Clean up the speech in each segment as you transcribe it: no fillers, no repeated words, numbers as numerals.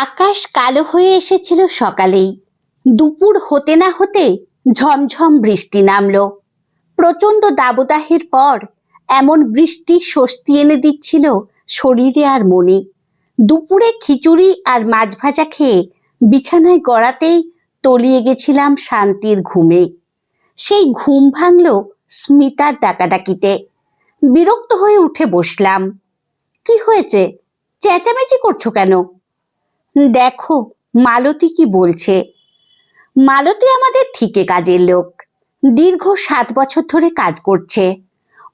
আকাশ কালো হয়ে এসেছিল সকালেই। দুপুর হতে না হতে ঝমঝম বৃষ্টি নামলো। প্রচণ্ড দাবদাহের পর এমন বৃষ্টি স্বস্তি এনে দিচ্ছিল শরীরে আর মনে। দুপুরে খিচুড়ি আর মাছ ভাজা খেয়ে বিছানায় গড়াতেই তলিয়ে গেছিলাম শান্তির ঘুমে। সেই ঘুম ভাঙল স্মিতার ডাকাডাকিতে। বিরক্ত হয়ে উঠে বসলাম। কি হয়েছে? চেঁচামেচি করছো কেন? দেখো মালতী কি বলছে। মালতী আমাদের ঠিকে কাজের লোক, দীর্ঘ 7 বছর ধরে কাজ করছে।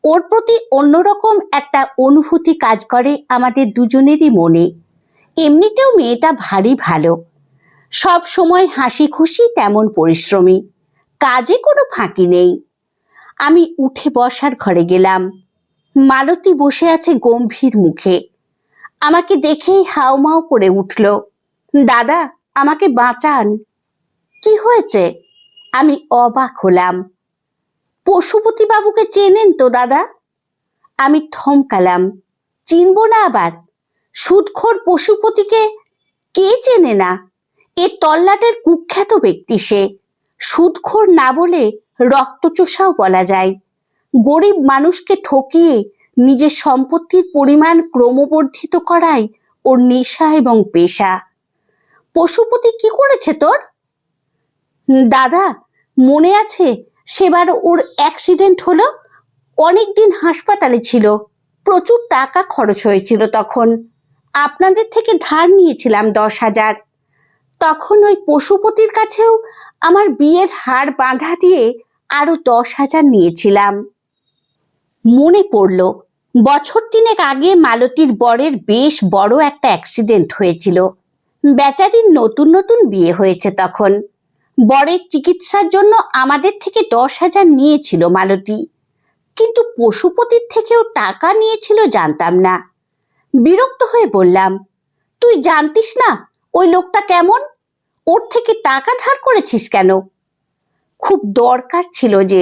ওর প্রতি অন্যরকম একটা অনুভূতি কাজ করে আমাদের দুজনেরই মনে। এমনিতেও মেয়েটা ভারী ভালো, সব সময় হাসি খুশি, তেমন পরিশ্রমী, কাজে কোনো ফাঁকি নেই। আমি উঠে বসার ঘরে গেলাম। মালতী বসে আছে গম্ভীর মুখে। আমাকে দেখেই হাউমাউ করে উঠল। দাদা, আমাকে বাঁচান। কি হয়েছে? আমি অবাক হলাম। পশুপতি বাবুকে চেনেন তো দাদা? আমি থমকালাম। চিনব না আবার? সুদখোর পশুপতিকে কে চেনে না? এ তল্লাটের কুখ্যাত ব্যক্তি সে। সুদখোর না বলে রক্তচোষাও বলা যায়। গরিব মানুষকে ঠকিয়ে নিজের সম্পত্তির পরিমাণ ক্রমবর্ধিত করাই ওর নেশা এবং পেশা। পশুপতি কি করেছে তোর? দাদা, মনে আছে সেবার ওর অ্যাক্সিডেন্ট হলো? অনেকদিন হাসপাতালে ছিল, প্রচুর টাকা খরচ হয়েছিল। তখন আপনাদের থেকে ধার নিয়েছিলাম 10,000। তখন ওই পশুপতির কাছেও আমার বিয়ের হার বাঁধা দিয়ে আরো 10,000 নিয়েছিলাম। মনে পড়ল, বছর 3 আগে মালতীর বরের বেশ বড় একটা অ্যাক্সিডেন্ট হয়েছিল। বেচারির নতুন নতুন বিয়ে হয়েছে তখন। বরের চিকিৎসার জন্য আমাদের থেকে 10,000 নিয়েছিল মালতী, কিন্তু পশুপতির থেকেও টাকা নিয়েছিল জানতাম না। বিরক্ত হয়ে বললাম, তুই জানতিস না ওই লোকটা কেমন? ওর থেকে টাকা ধার করেছিস কেন? খুব দরকার ছিল যে,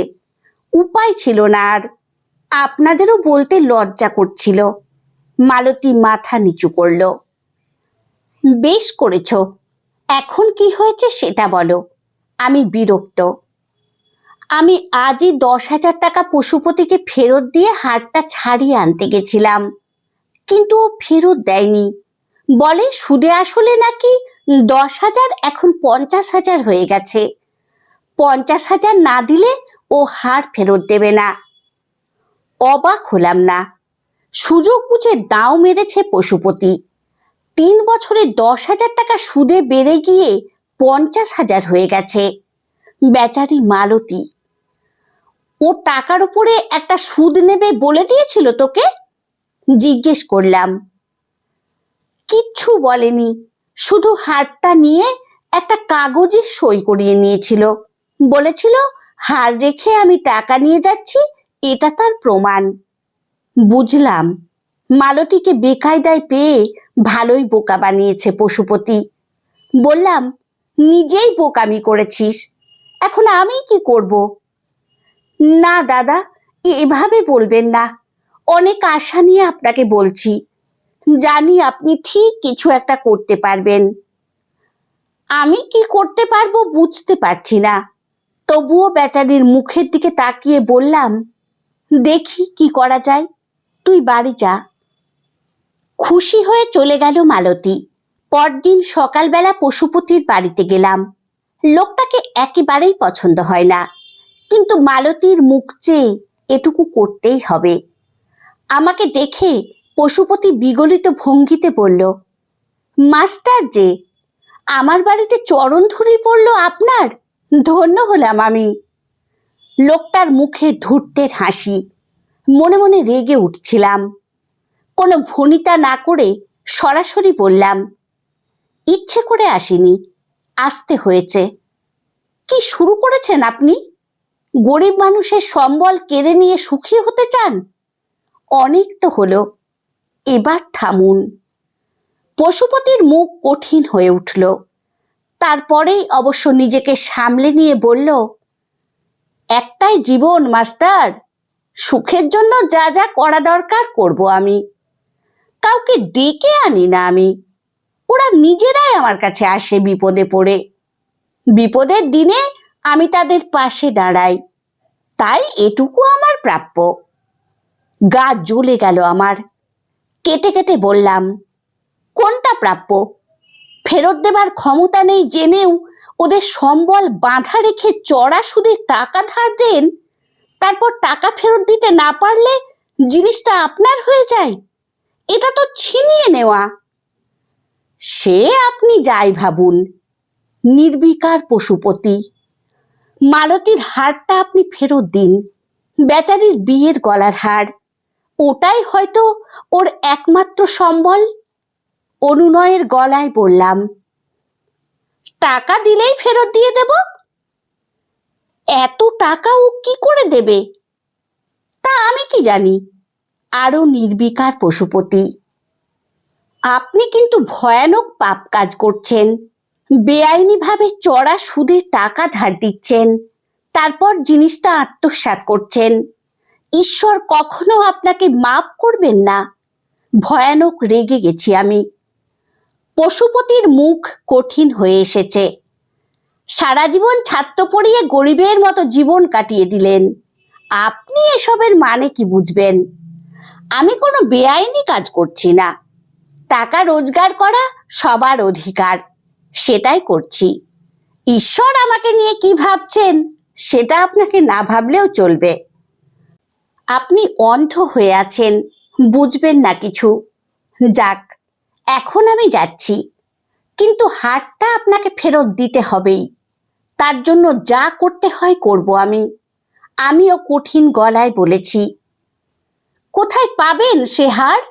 উপায় ছিল না আর। আপনাদেরও বলতে লজ্জা করছিল। মালতী মাথা নিচু করল। বেশ করেছ, এখন কি হয়েছে সেটা বলো। আমি বিরক্ত। আমি আজই 10,000 টাকা পশুপতিকে ফেরত দিয়ে হারটা ছাড়িয়ে আনতে গেছিলাম, কিন্তু ও ফেরত দেয়নি। বলে সুদে আসলে নাকি 10,000 এখন 50,000 হয়ে গেছে। 50,000 না দিলে ও হার ফেরত দেবে না। অবাক হলাম না। সুযোগ বুঝে দাও মেরেছে পশুপতি। 3 বছরে 10,000 টাকা সুদে বেড়ে গিয়ে 50,000 হয়ে গেছে। বেচারি মালতী, ও টাকার উপরে একটা সুদ নেবে বলে দিয়েছিল তোকে? জিজ্ঞেস করলাম। কিচ্ছু বলেনি, শুধু হারটা নিয়ে একটা কাগজে সই করিয়ে নিয়েছিল। বলেছিল হার রেখে আমি টাকা নিয়ে যাচ্ছি, এটা তার প্রমাণ। বুঝলাম, মালতীকে বেকায়দায় পেয়ে ভালোই বোকা বানিয়েছে পশুপতি। বললাম, নিজেই বোকামি করেছিস, এখন আমি কি করব? না দাদা, এভাবে বলবেন না। অনেক আশা নিয়ে আপনাকে বলছি। জানি আপনি ঠিক কিছু একটা করতে পারবেন। আমি কি করতে পারবো বুঝতে পারছি না। তবুও বেচারির মুখের দিকে তাকিয়ে বললাম, দেখি কি করা যায়, তুই বাড়ি যা। খুশি হয়ে চলে গেল মালতী। পরদিন সকালবেলা পশুপতির বাড়িতে গেলাম। লোকটাকে একেবারেই পছন্দ হয় না, কিন্তু মালতীর মুখ চেয়ে এটুকু করতেই হবে। আমাকে দেখে পশুপতি বিগলিত ভঙ্গিতে বলল, মাস্টার যে, আমার বাড়িতে চরণ ধরে পড়ল আপনার, ধন্য হলাম আমি। লোকটার মুখে ধূর্তের হাসি। মনে মনে রেগে উঠছিলাম। কোনো ভনিতা না করে সরাসরি বললাম, ইচ্ছে করে আসিনি, আসতে হয়েছে। কি শুরু করেছেন আপনি? গরিব মানুষের সম্বল কেড়ে নিয়ে সুখী হতে চান? অনেক তো হলো, এবার থামুন। পশুপতির মুখ কঠিন হয়ে উঠল। তারপরেই অবশ্য নিজেকে সামলে নিয়ে বলল, একটাই জীবন মাস্টার, সুখের জন্য যা যা করা দরকার করব আমি। কাউকে ডেকে আনি না আমি। ওরা নিজেরাই আমার কাছে আসে বিপদে পড়ে। বিপদের দিনে আমি তাদের পাশে দাঁড়াই, তাই এটুকু আমার প্রাপ্য। গা জ্বলে গেল আমার। কেটে কেটে বললাম, কোনটা প্রাপ্য? ফেরত দেবার ক্ষমতা নেই জেনেও ওদের সম্বল বাঁধা রেখে চড়া সুদে টাকা ধার দেন, তারপর টাকা ফেরত দিতে না পারলে জিনিসটা আপনার হয়ে যায়। এটা তো ছিনিয়ে নেওয়া। সে আপনি যাই ভাবুন, নির্বিকার পশুপতি। মালতীর হারটা আপনি ফেরত দিন, বেচারির বিয়ের গলার হার। ওটাই হয়তো ওর একমাত্র সম্বল। অনুনয়ের গলায় বললাম, টাকা দিলেই ফেরত দিয়ে দেব? এত টাকা ও কি করে দেবে? তা আমি কি জানি। আরো নির্বিকার পশুপতি, আপনি কিন্তু ভয়ানক পাপ কাজ করছেন। বেআইনিভাবে চড়া সুদে টাকা ধার দিচ্ছেন, তারপর জিনিসটা আত্মসাৎ করছেন। ঈশ্বর কখনো আপনাকে মাফ করবেন না। ভয়ানক রেগে গেছি আমি। পশুপতির মুখ কঠিন হয়ে এসেছে। সারা জীবন ছাত্র পড়িয়ে গরিবের মতো জীবন কাটিয়ে দিলেন, আপনি এসবের মানে কি বুঝবেন? আমি কোনো বেআইনি কাজ করছি না। টাকা রোজগার করা সবার অধিকার, সেটাই করছি। ঈশ্বর আমাকে নিয়ে কি ভাবছেন সেটা আপনাকে না ভাবলেও চলবে। আপনি অন্ধ হয়ে আছেন, বুঝবেন না কিছু। যাক, এখন আমি যাচ্ছি, কিন্তু হারটা আপনাকে ফেরত দিতে হবেই। তার জন্য যা করতে হয় করব আমি। আমিও কঠিন গলায় বলেছি, কোথায় পাবেন সে হার?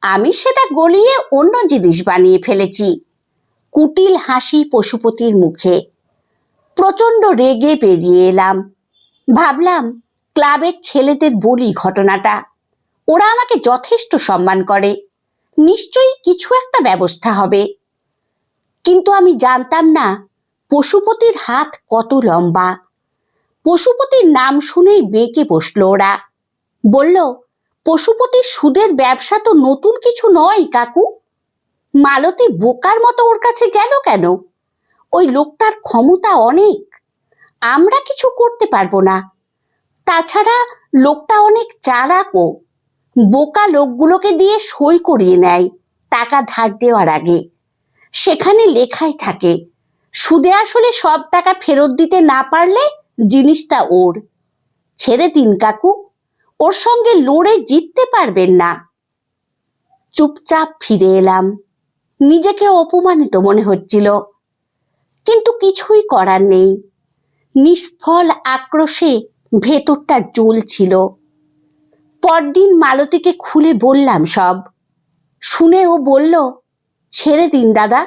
আমি সেটা গলিয়ে অন্য জিনিস বানিয়ে ফেলেছি। কুটিল হাসি পশুপতির মুখে। প্রচণ্ড রেগে বেরিয়ে এলাম। ভাবলাম, ক্লাবের ছেলেদের বলি ঘটনাটা। ওরা আমাকে যথেষ্ট সম্মান করে, নিশ্চয়ই কিছু একটা ব্যবস্থা হবে। কিন্তু আমি জানতাম না পশুপতির হাত কত লম্বা। পশুপতির নাম শুনেই বেঁকে বসলো ওরা। বলল, পশুপতির সুদের ব্যবসা তো নতুন কিছু নয় কাকু। মালতী বোকার মতো ওর কাছে গেল কেন? ওই লোকটার ক্ষমতা অনেক, আমরা কিছু করতে পারবো না। তাছাড়া লোকটা অনেক চালাকও। বোকা লোকগুলোকে দিয়ে সই করিয়ে নেয় টাকা ধার দেওয়ার আগে। সেখানে লেখাই থাকে সুদে আসলে সব টাকা ফেরত দিতে না পারলে জিনিসটা ওর। ছেড়ে দিন কাকু, ওর সঙ্গে লড়ে জিততে পারবেন না। চুপচাপ ফিরে এলাম। নিজেকে অপমানিত মনে হচ্ছিল, কিন্তু কিছুই করার নেই। নিষ্ফল আক্রোশে ভেতরটা জ্বলছিল। পরদিন মালতীকে খুলে বললাম সব। শুনে ও বলল, ছেড়ে দিন দাদা,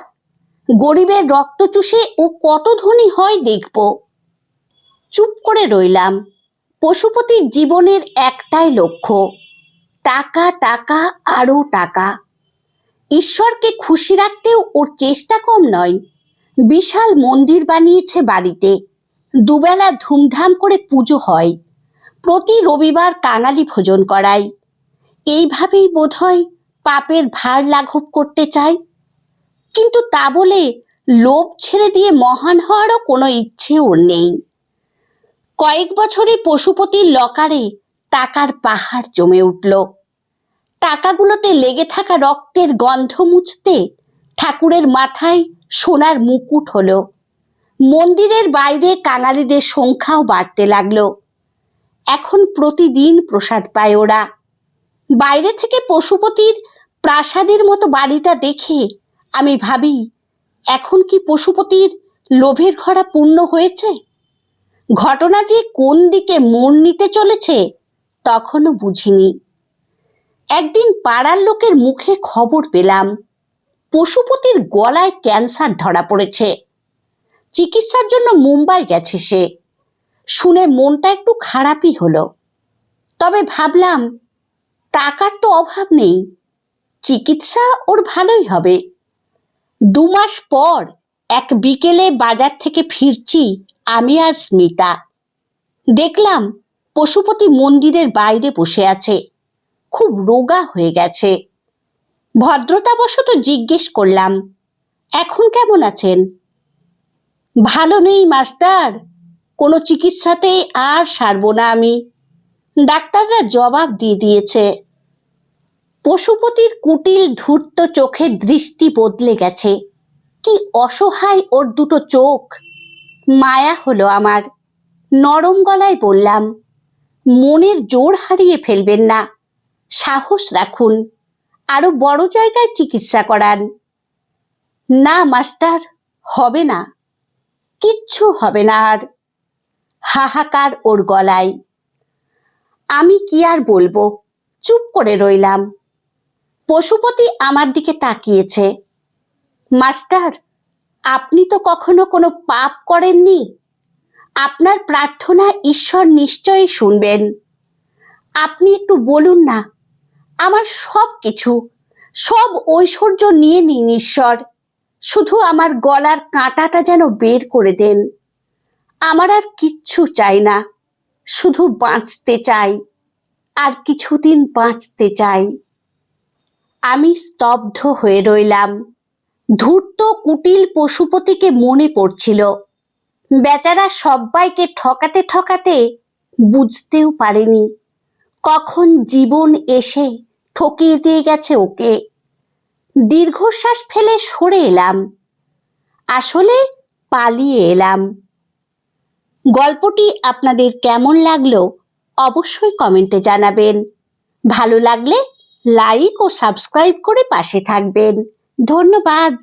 গরিবের রক্ত চুষে ও কত ধনী হয় দেখব। চুপ করে রইলাম। পশুপতির জীবনের একটাই লক্ষ্য, টাকা, টাকা, আরো টাকা। ঈশ্বরকে খুশি রাখতেও ওর চেষ্টা কম নয়। বিশাল মন্দির বানিয়েছে বাড়িতে, দুবেলা ধুমধাম করে পুজো হয়, প্রতি রবিবার কাঙালি ভোজন করায়। এইভাবেই বোধহয় পাপের ভার লাঘব করতে চায়। কিন্তু তা বলে লোভ ছেড়ে দিয়ে মহান হওয়ারও কোনো ইচ্ছে ওর নেই। কয়েক বছরে পশুপতির লকারে টাকার পাহাড় জমে উঠল। টাকাগুলোতে লেগে থাকা রক্তের গন্ধ মুছতে ঠাকুরের মাথায় সোনার মুকুট হলো। মন্দিরের বাইরে কাঙালিদের সংখ্যাও বাড়তে লাগলো। এখন প্রতিদিন প্রসাদ পায় ওরা। বাইরে থেকে পশুপতির প্রাসাদের মতো বাড়িটা দেখে আমি ভাবি, এখন কি পশুপতির লোভের ঘড়া পূর্ণ হয়েছে? ঘটনা যে কোন দিকে মোড় নিতে চলেছে তখনও বুঝিনি। একদিন পাড়ার লোকের মুখে খবর পেলাম পশুপতির গলায় ক্যান্সার ধরা পড়েছে। চিকিৎসার জন্য মুম্বাই গেছে সে। শুনে মনটা একটু খারাপই হলো। তবে ভাবলাম, টাকার তো অভাব নেই, চিকিৎসা ওর ভালোই হবে। 2 মাস পর এক বিকেলে বাজার থেকে ফিরছি আমি আর স্মিতা। দেখলাম পশুপতি মন্দিরের বাইরে বসে আছে, খুব রোগা হয়ে গেছে। ভদ্রতাবশত জিজ্ঞেস করলাম, এখন কেমন আছেন? ভালো নেই মাস্টার, কোনো চিকিৎসাতেই আর সারব না আমি, ডাক্তাররা জবাব দিয়ে দিয়েছে। পশুপতির কুটিল ধূর্ত চোখের দৃষ্টি বদলে গেছে। কি অসহায় ওর দুটো চোখ! মায়া হলো আমার। নরম গলায় বললাম, মনের জোর হারিয়ে ফেলবেন না, সাহস রাখুন, আরো বড় জায়গায় চিকিৎসা করান। না মাস্টার, হবে না, কিচ্ছু হবে না আর। হাহাকার ওর গলায়। আমি কি আর বলবো, চুপ করে রইলাম। পশুপতি আমার দিকে তাকিয়েছে। মাস্টার, আপনি তো কখনো কোনো পাপ করেননি, আপনার প্রার্থনা ঈশ্বর নিশ্চয়ই শুনবেন। আপনি একটু বলুন না, আমার সব কিছু, সব ঐশ্বর্য নিয়ে নিন ঈশ্বর, শুধু আমার গলার কাঁটাটা যেন বের করে দেন। আমার আর কিচ্ছু চাই না, শুধু বাঁচতে চাই, আর কিছুদিন বাঁচতে চাই। আমি স্তব্ধ হয়ে রইলাম। ধূর্ত কুটিল পশুপতিকে মনে পড়ছিল। বেচারা সব্বাইকে ঠকাতে ঠকাতে বুঝতেও পারেনি কখন জীবন এসে ঠকিয়ে দিয়ে গেছে ওকে। দীর্ঘশ্বাস ফেলে সরে এলাম, আসলে পালিয়ে এলাম। গল্পটি আপনাদের কেমন লাগলো অবশ্যই কমেন্টে জানাবেন। ভালো লাগলে লাইক ও সাবস্ক্রাইব করে পাশে থাকবেন। ধন্যবাদ।